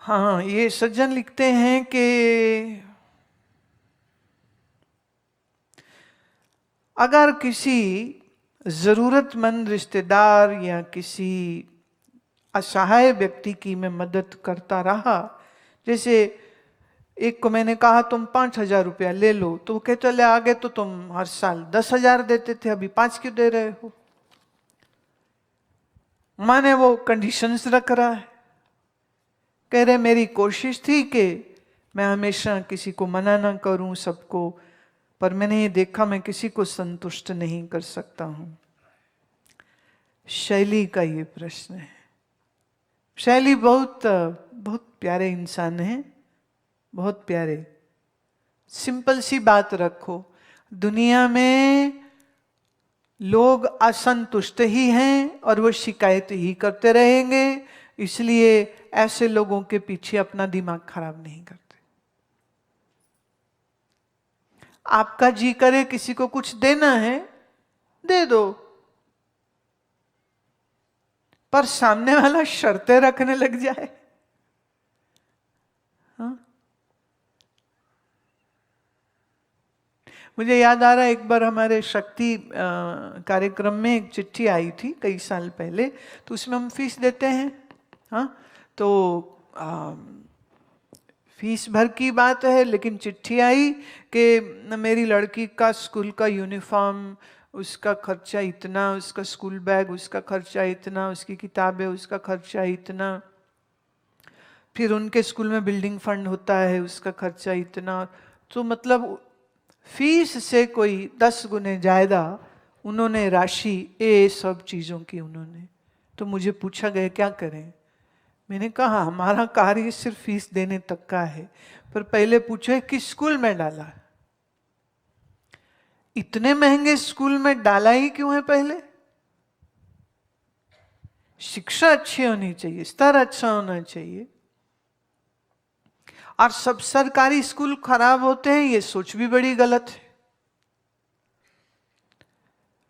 हाँ, ये सज्जन लिखते हैं कि अगर किसी जरूरतमंद रिश्तेदार या किसी असहाय व्यक्ति की मैं मदद करता रहा, जैसे एक को मैंने कहा तुम 5,000 रुपया ले लो, तो वो कहे चले आगे तो तुम हर साल 10,000 देते थे, अभी 5 क्यों दे रहे हो? माने वो कंडीशंस रख रहा है। कह रहे मेरी कोशिश थी कि मैं हमेशा किसी को मना ना करूं सबको, पर मैंने ये देखा मैं किसी को संतुष्ट नहीं कर सकता हूं। शैली का ये प्रश्न है। शैली बहुत बहुत प्यारे इंसान है, बहुत प्यारे। सिंपल सी बात रखो, दुनिया में लोग असंतुष्ट ही हैं और वो शिकायत ही करते रहेंगे, इसलिए ऐसे लोगों के पीछे अपना दिमाग खराब नहीं करते। आपका जी करे किसी को कुछ देना है, दे दो, पर सामने वाला शर्तें रखने लग जाए, हाँ। मुझे याद आ रहा है एक बार हमारे शक्ति कार्यक्रम में एक चिट्ठी आई थी कई साल पहले, तो उसमें हम फीस देते हैं, हाँ। तो फीस भर की बात है, लेकिन चिट्ठी आई कि मेरी लड़की का स्कूल का यूनिफॉर्म, उसका खर्चा इतना, उसका स्कूल बैग उसका खर्चा इतना, उसकी किताबें उसका खर्चा इतना, फिर उनके स्कूल में बिल्डिंग फंड होता है उसका खर्चा इतना। तो मतलब फीस से कोई 10 गुने ज़्यादा उन्होंने राशि ये सब चीज़ों की उन्होंने। तो मुझे पूछा गया क्या करें? मैंने कहा हमारा कार्य सिर्फ फीस देने तक का है, पर पहले पूछो किस स्कूल में डाला है? इतने महंगे स्कूल में डाला ही क्यों है? पहले शिक्षा अच्छी होनी चाहिए, स्तर अच्छा होना चाहिए। और सब सरकारी स्कूल खराब होते हैं, ये सोच भी बड़ी गलत है।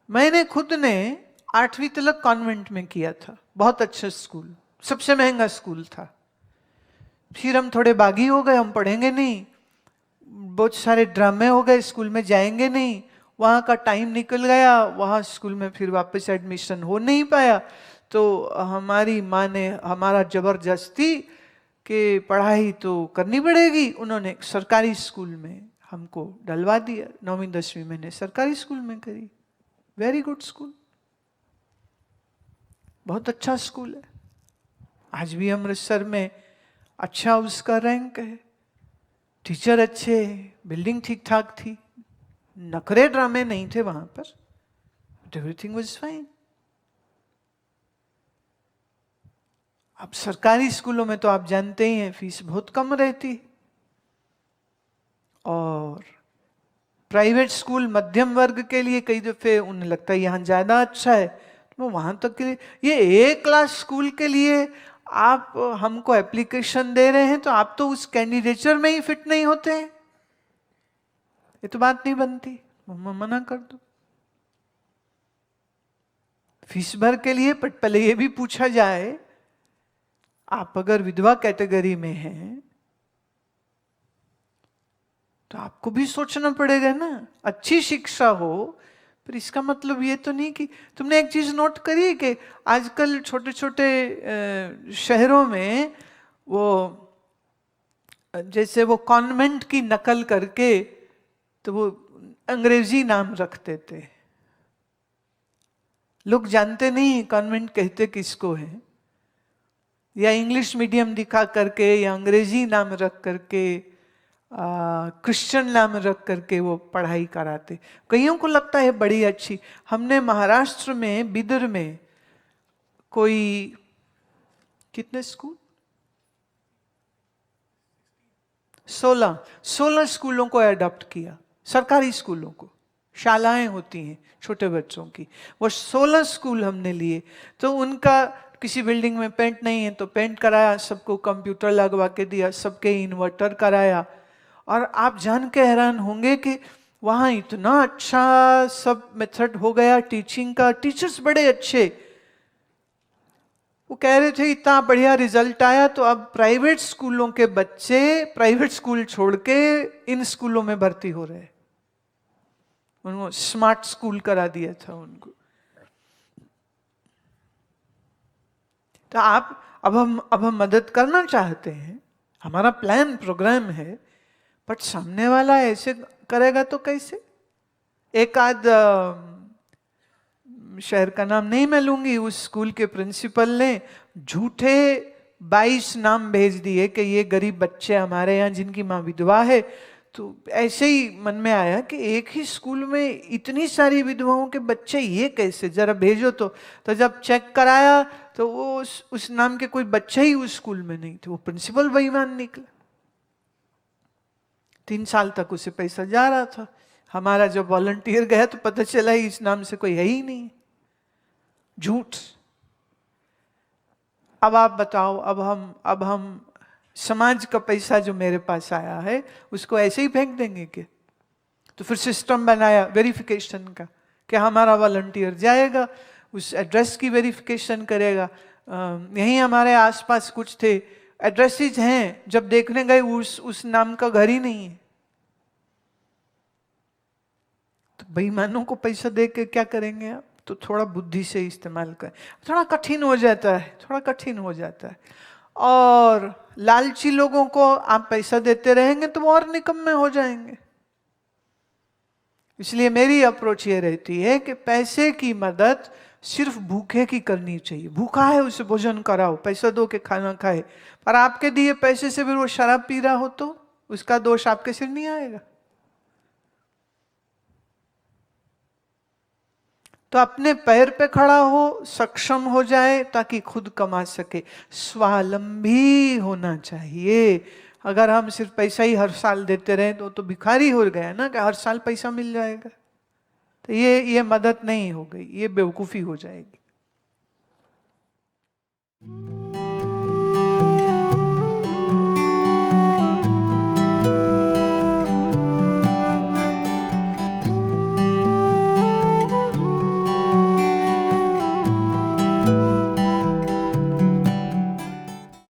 मैंने खुद ने 8वीं तक कॉन्वेंट में किया था, बहुत अच्छा स्कूल, सबसे महंगा स्कूल था। फिर हम थोड़े बागी हो गए, हम पढ़ेंगे नहीं, बहुत सारे ड्रामे हो गए, स्कूल में जाएंगे नहीं, वहाँ का टाइम निकल गया, वहाँ स्कूल में फिर वापस एडमिशन हो नहीं पाया। तो हमारी माँ ने हमारा जबरदस्ती कि पढ़ाई तो करनी पड़ेगी, उन्होंने सरकारी स्कूल में हमको डलवा दिया। 9वीं 10वीं मैंने सरकारी स्कूल में करी, वेरी गुड स्कूल, बहुत अच्छा स्कूल है। आज भी अमृतसर में अच्छा उसका रैंक है, टीचर अच्छे, बिल्डिंग ठीक ठाक थी, नखरे ड्रामे नहीं थे वहां पर, एवरीथिंग वाज फाइन। अब सरकारी स्कूलों में तो आप जानते ही हैं फीस बहुत कम रहती, और प्राइवेट स्कूल मध्यम वर्ग के लिए कई दफे उन्हें लगता है यहाँ ज्यादा अच्छा है, तो वहां तक के लिए ये A क्लास स्कूल के लिए आप हमको एप्लीकेशन दे रहे हैं, तो आप तो उस कैंडिडेचर में ही फिट नहीं होते हैं, ये तो बात नहीं बनती, मना कर दो। फीस भर के लिए पहले ये भी पूछा जाए, आप अगर विधवा कैटेगरी में हैं तो आपको भी सोचना पड़ेगा ना। अच्छी शिक्षा हो, पर इसका मतलब ये तो नहीं कि तुमने एक चीज नोट करी कि आजकल छोटे छोटे शहरों में वो जैसे वो कॉन्वेंट की नकल करके तो वो अंग्रेजी नाम रखते थे, लोग जानते नहीं कॉन्वेंट कहते किसको है, या इंग्लिश मीडियम दिखा करके या अंग्रेजी नाम रख करके क्रिश्चियन नाम रख करके वो पढ़ाई कराते। कईयों को लगता है बड़ी अच्छी। हमने महाराष्ट्र में बिदर में कोई कितने स्कूल, 16 स्कूलों को अडॉप्ट किया, सरकारी स्कूलों को, शालाएं होती हैं छोटे बच्चों की, वो 16 स्कूल हमने लिए। तो उनका किसी बिल्डिंग में पेंट नहीं है तो पेंट कराया, सबको कंप्यूटर लगवा के दिया, सबके इन्वर्टर कराया, और आप जान के हैरान होंगे कि वहाँ इतना अच्छा सब मेथड हो गया टीचिंग का, टीचर्स बड़े अच्छे। वो कह रहे थे इतना बढ़िया रिजल्ट आया तो अब प्राइवेट स्कूलों के बच्चे प्राइवेट स्कूल छोड़ के इन स्कूलों में भर्ती हो रहे हैं। उनको स्मार्ट स्कूल करा दिया था उनको। तो आप अब हम मदद करना चाहते हैं, हमारा प्लान प्रोग्राम है, बट सामने वाला ऐसे करेगा तो कैसे? एक आध शहर का नाम नहीं मैं लूंगी, उस स्कूल के प्रिंसिपल ने झूठे 22 नाम भेज दिए कि ये गरीब बच्चे हमारे यहाँ जिनकी माँ विधवा है। तो ऐसे ही मन में आया कि एक ही स्कूल में इतनी सारी विधवाओं के बच्चे, ये कैसे, जरा भेजो। तो जब चेक कराया तो वो उस नाम के कोई बच्चे ही उस स्कूल में नहीं थे। वो प्रिंसिपल बेईमान निकला। 3 साल तक उसे पैसा जा रहा था। हमारा जब वॉलंटियर गया तो पता चला इस नाम से कोई है ही नहीं। झूठ। अब आप बताओ, अब हम समाज का पैसा जो मेरे पास आया है उसको ऐसे ही फेंक देंगे क्या? तो फिर सिस्टम बनाया वेरिफिकेशन का कि हमारा वॉलंटियर जाएगा, उस एड्रेस की वेरिफिकेशन करेगा। यहीं हमारे आसपास कुछ थे एड्रेसेस हैं, जब देखने गए उस नाम का घर ही नहीं है। तो बेईमानों को पैसा दे के क्या करेंगे आप? तो थोड़ा बुद्धि से इस्तेमाल करें। थोड़ा कठिन हो जाता है, थोड़ा कठिन हो जाता है। और लालची लोगों को आप पैसा देते रहेंगे तो वो और निकम्मे हो जाएंगे। इसलिए मेरी अप्रोच ये रहती है कि पैसे की मदद सिर्फ भूखे की करनी चाहिए। भूखा है उसे भोजन कराओ, पैसा दो के खाना खाए। पर आपके दिए पैसे से भी वो शराब पी रहा हो तो उसका दोष आपके सिर नहीं आएगा। तो अपने पैर पे खड़ा हो, सक्षम हो जाए ताकि खुद कमा सके। स्वावलंबी होना चाहिए। अगर हम सिर्फ पैसा ही हर साल देते रहे तो भिखारी हो गया ना, कि हर साल पैसा मिल जाएगा। तो ये मदद नहीं हो गई, ये बेवकूफी हो जाएगी।